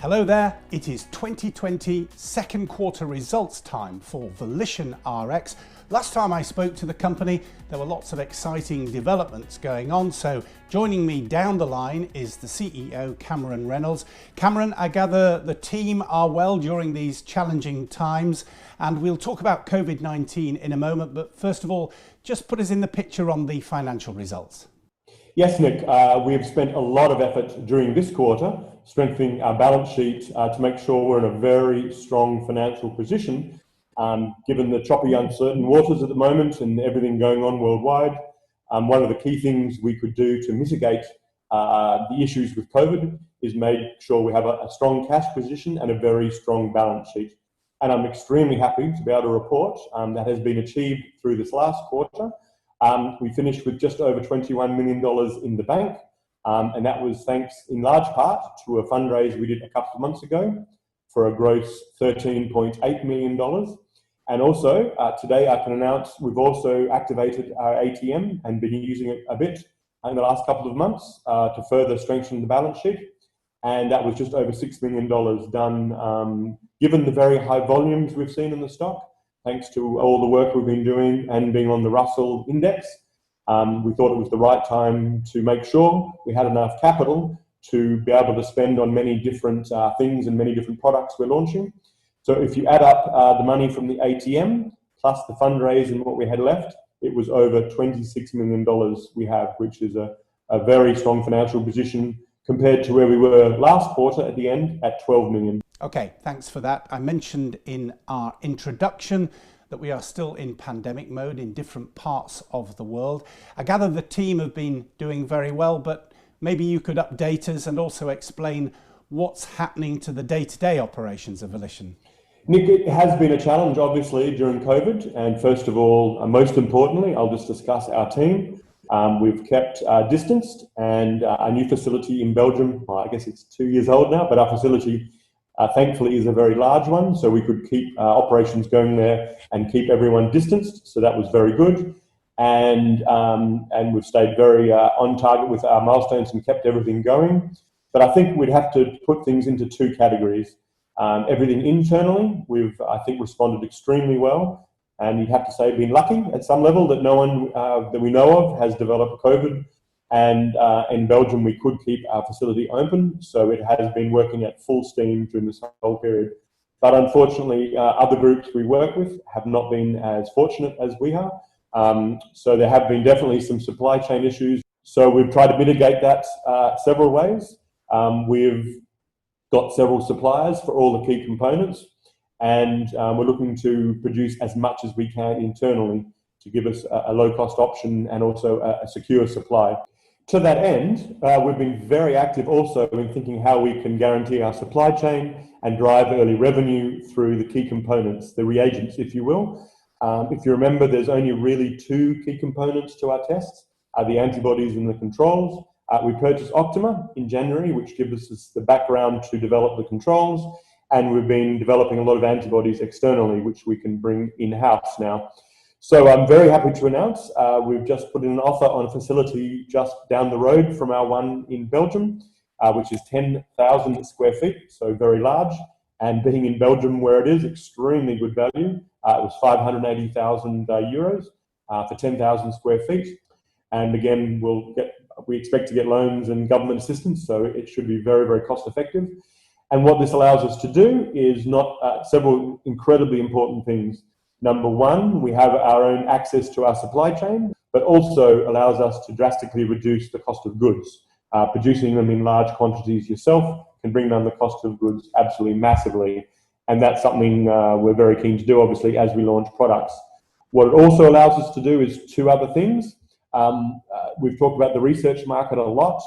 Hello there, it is 2020 second quarter results time for VolitionRx. Last time I spoke to the company, there were lots of exciting developments going on, so joining me down the line is the CEO, Cameron Reynolds. Cameron, I gather the team are well during these challenging times, and we'll talk about COVID-19 in a moment, but first of all, just put us in the picture on the financial results. Yes, Nick, we have spent a lot of effort during this quarter strengthening our balance sheet to make sure we're in a very strong financial position, given the choppy, uncertain waters at the moment and everything going on worldwide. One of the key things we could do to mitigate the issues with COVID is make sure we have a strong cash position and a very strong balance sheet. And I'm extremely happy to be able to report that has been achieved through this last quarter. We finished with just over $21 million in the bank, and that was thanks in large part to a fundraise we did a couple of months ago for a gross $13.8 million. And also, today I can announce we've also activated our ATM and been using it a bit in the last couple of months to further strengthen the balance sheet. And that was just over $6 million done, given the very high volumes we've seen in the stock. Thanks to all the work we've been doing and being on the Russell Index, we thought it was the right time to make sure we had enough capital to be able to spend on many different things and many different products we're launching. So if you add up the money from the ATM plus the fundraise and what we had left, it was over $26 million we have, which is a very strong financial position compared to where we were last quarter at the end at 12 million. Okay, thanks for that. I mentioned in our introduction that we are still in pandemic mode in different parts of the world. I gather the team have been doing very well, but maybe you could update us and also explain what's happening to the day-to-day operations of Volition. Nick, it has been a challenge, obviously, during COVID. And first of all, most importantly, I'll just discuss our team. We've kept distanced, and our new facility in Belgium, well, I guess it's 2 years old now, but our facility thankfully is a very large one, so we could keep operations going there and keep everyone distanced, so that was very good. And we've stayed very on target with our milestones and kept everything going. But I think we'd have to put things into two categories. Everything internally, we've, I think, responded extremely well, and you'd have to say been lucky at some level that no one that we know of has developed COVID. And in Belgium, we could keep our facility open, so it has been working at full steam during this whole period. But unfortunately, other groups we work with have not been as fortunate as we are. So there have been definitely some supply chain issues. So we've tried to mitigate that several ways. We've got several suppliers for all the key components, and we're looking to produce as much as we can internally to give us a low-cost option and also a secure supply. To that end, we've been very active also in thinking how we can guarantee our supply chain and drive early revenue through the key components, the reagents, if you will. If you remember, there's only really two key components to our tests, the antibodies and the controls. We purchased Optima in January, which gives us the background to develop the controls, and we've been developing a lot of antibodies externally, which we can bring in-house now. So I'm very happy to announce we've just put in an offer on a facility just down the road from our one in Belgium, which is 10,000 square feet, so very large. And being in Belgium where it is, extremely good value. It was 580,000 euros for 10,000 square feet. And again, we expect to get loans and government assistance, so it should be very, very cost effective. And what this allows us to do is several incredibly important things. Number one, we have our own access to our supply chain, but also allows us to drastically reduce the cost of goods. Producing them in large quantities yourself can bring down the cost of goods absolutely massively. And that's something we're very keen to do, obviously, as we launch products. What it also allows us to do is two other things. We've talked about the research market a lot.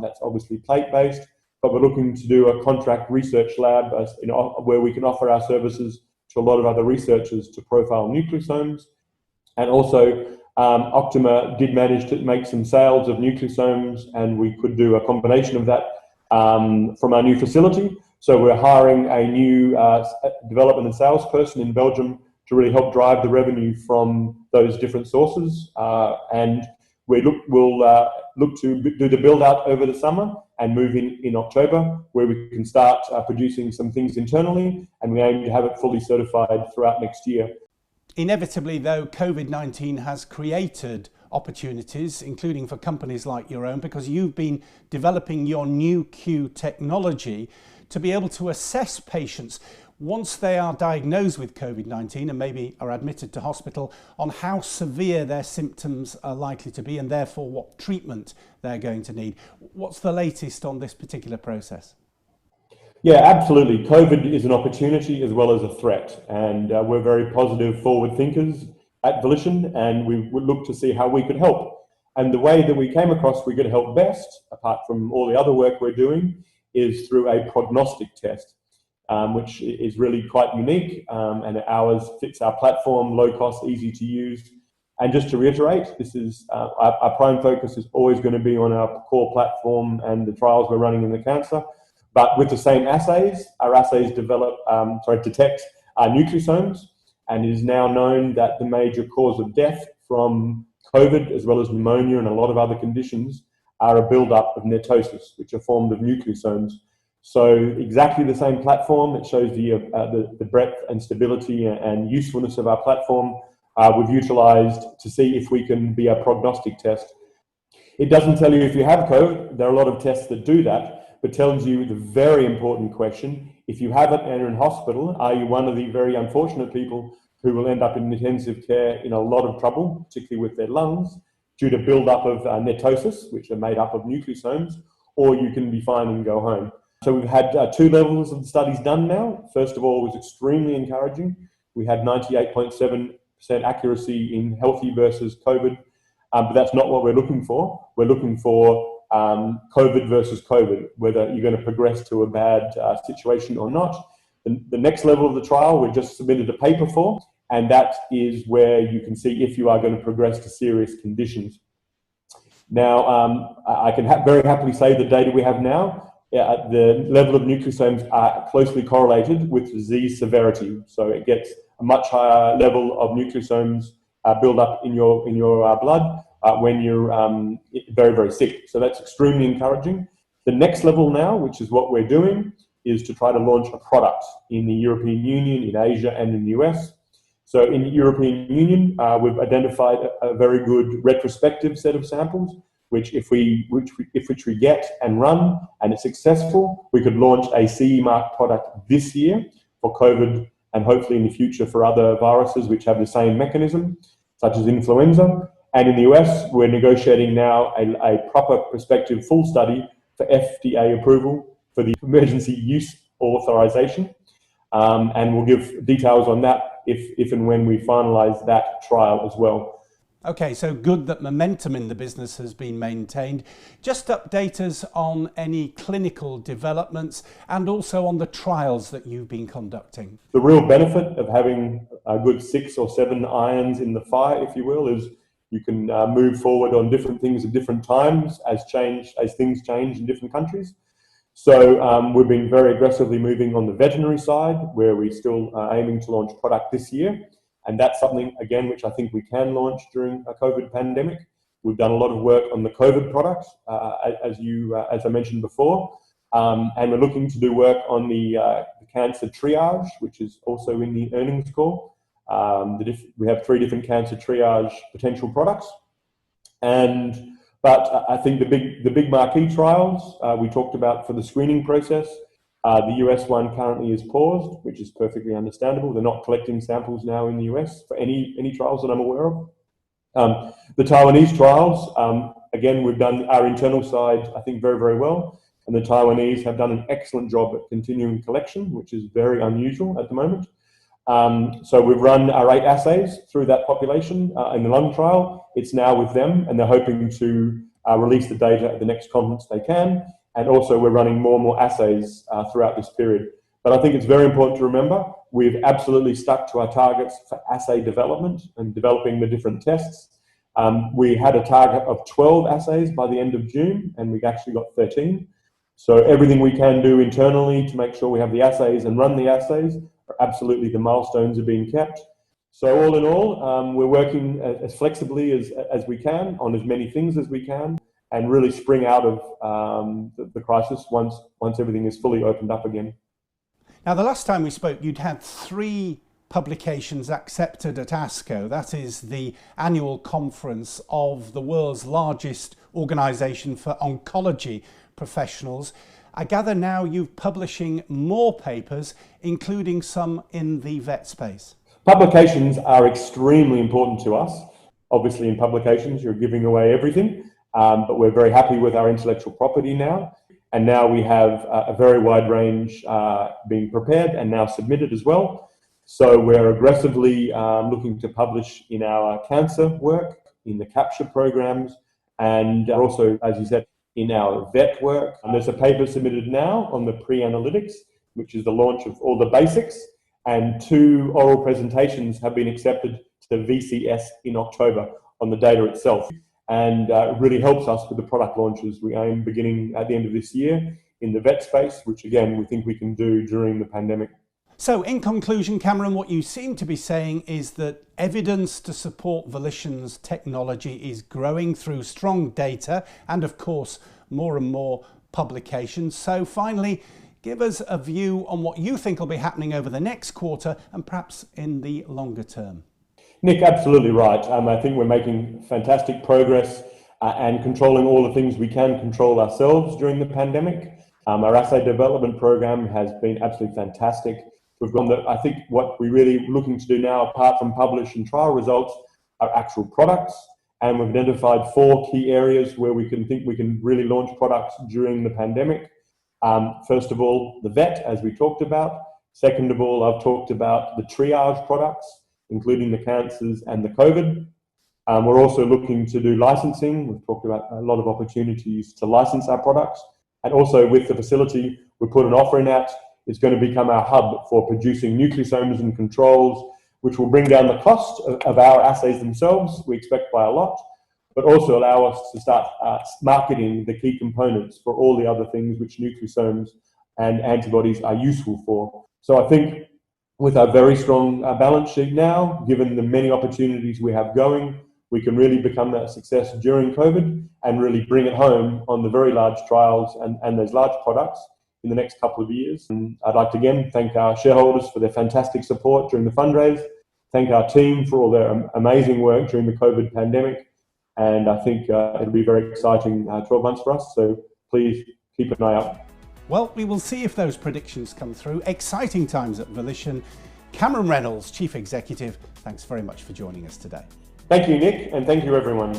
That's obviously plate-based, but we're looking to do a contract research lab where we can offer our services to a lot of other researchers to profile nucleosomes. And also, Optima did manage to make some sales of nucleosomes, and we could do a combination of that from our new facility. So we're hiring a new development and salesperson in Belgium to really help drive the revenue from those different sources. And we'll look to do the build out over the summer and move in October, where we can start producing some things internally, and we aim to have it fully certified throughout next year. Inevitably, though, COVID-19 has created opportunities, including for companies like your own, because you've been developing your Nu.Q technology to be able to assess patients once they are diagnosed with COVID-19 and maybe are admitted to hospital, on how severe their symptoms are likely to be and therefore what treatment they're going to need. What's the latest on this particular process? Yeah, absolutely. COVID is an opportunity as well as a threat, and we're very positive, forward thinkers at Volition, and we would look to see how we could help. And the way that we came across we could help best, apart from all the other work we're doing, is through a prognostic test, which is really quite unique, and ours fits our platform, low cost, easy to use. And just to reiterate, this is our prime focus is always going to be on our core platform and the trials we're running in the cancer. But with the same assays, our assays detect nucleosomes, and it is now known that the major cause of death from COVID, as well as pneumonia and a lot of other conditions, are a build-up of netosis, which are formed of nucleosomes. So exactly the same platform. It shows the breadth and stability and usefulness of our platform. We've utilised to see if we can be a prognostic test. It doesn't tell you if you have COVID. There are a lot of tests that do that, but tells you the very important question: if you have it and are in hospital, are you one of the very unfortunate people who will end up in intensive care in a lot of trouble, particularly with their lungs, due to build-up of netosis, which are made up of nucleosomes, or you can be fine and go home. So we've had 2 levels of the studies done now. First of all, was extremely encouraging. We had 98.7% accuracy in healthy versus COVID, but that's not what we're looking for. We're looking for COVID versus COVID, whether you're going to progress to a bad situation or not. The next level of the trial, we just submitted a paper for, and that is where you can see if you are going to progress to serious conditions. Now, I can very happily say the data we have now, the level of nucleosomes are closely correlated with disease severity. So it gets a much higher level of nucleosomes build up in your blood when you're very, very sick. So that's extremely encouraging. The next level now, which is what we're doing, is to try to launch a product in the European Union, in Asia, and in the US. So in the European Union, we've identified a very good retrospective set of samples, which if we get and run and it's successful, we could launch a CE mark product this year for COVID, and hopefully in the future for other viruses which have the same mechanism, such as influenza. And in the US, we're negotiating now a proper prospective full study for FDA approval for the emergency use authorization. And we'll give details on that if and when we finalize that trial as well. Okay, so good that momentum in the business has been maintained. Just update us on any clinical developments and also on the trials that you've been conducting. The real benefit of having a good 6 or 7 irons in the fire, if you will, is you can move forward on different things at different times as things change in different countries. So we've been very aggressively moving on the veterinary side, where we still are aiming to launch product this year. And that's something, again, which I think we can launch during a COVID pandemic. We've done a lot of work on the COVID product, as I mentioned before. And we're looking to do work on the cancer triage, which is also in the earnings call. We have 3 different cancer triage potential products. But I think the big marquee trials we talked about for the screening process, the US one currently is paused, which is perfectly understandable. They're not collecting samples now in the US for any trials that I'm aware of. The Taiwanese trials, again, we've done our internal side, I think, very, very well. And the Taiwanese have done an excellent job at continuing collection, which is very unusual at the moment. So we've run our 8 assays through that population in the lung trial. It's now with them, and they're hoping to release the data at the next conference they can. And also we're running more and more assays throughout this period. But I think it's very important to remember, we've absolutely stuck to our targets for assay development and developing the different tests. We had a target of 12 assays by the end of June, and we've actually got 13. So everything we can do internally to make sure we have the assays and run the assays, absolutely the milestones are being kept. So all in all, we're working as flexibly as we can on as many things as we can. and really spring out of the crisis once everything is fully opened up again. Now, the last time we spoke, you'd had 3 publications accepted at ASCO. That is the annual conference of the world's largest organisation for oncology professionals. I gather now you're publishing more papers, including some in the vet space. Publications are extremely important to us. Obviously, in publications, you're giving away everything, but we're very happy with our intellectual property now. And now we have a very wide range being prepared and now submitted as well. So we're aggressively looking to publish in our cancer work, in the capture programs, and also, as you said, in our vet work. And there's a paper submitted now on the pre-analytics, which is the launch of all the basics, and 2 oral presentations have been accepted to the VCS in October on the data itself. And it really helps us with the product launches we aim beginning at the end of this year in the vet space, which again, we think we can do during the pandemic. So in conclusion, Cameron, what you seem to be saying is that evidence to support Volition's technology is growing through strong data and, of course, more and more publications. So finally, give us a view on what you think will be happening over the next quarter and perhaps in the longer term. Nick, absolutely right. I think we're making fantastic progress and controlling all the things we can control ourselves during the pandemic. Our assay development program has been absolutely fantastic. We've gone I think what we're really looking to do now, apart from publish and trial results, are actual products. And we've identified 4 key areas where we can really launch products during the pandemic. First of all, the vet, as we talked about. Second of all, I've talked about the triage products, including the cancers and the COVID. We're also looking to do licensing. We've talked about a lot of opportunities to license our products. And also with the facility, we put an offering out. It's going to become our hub for producing nucleosomes and controls, which will bring down the cost of our assays themselves, we expect by a lot, but also allow us to start marketing the key components for all the other things which nucleosomes and antibodies are useful for. So I think with our very strong balance sheet now, given the many opportunities we have going, we can really become a success during COVID and really bring it home on the very large trials and those large products in the next couple of years. And I'd like to again thank our shareholders for their fantastic support during the fundraise, thank our team for all their amazing work during the COVID pandemic, and I think it'll be a very exciting 12 months for us, so please keep an eye out. Well, we will see if those predictions come through. Exciting times at Volition. Cameron Reynolds, Chief Executive, thanks very much for joining us today. Thank you, Nick, and thank you, everyone.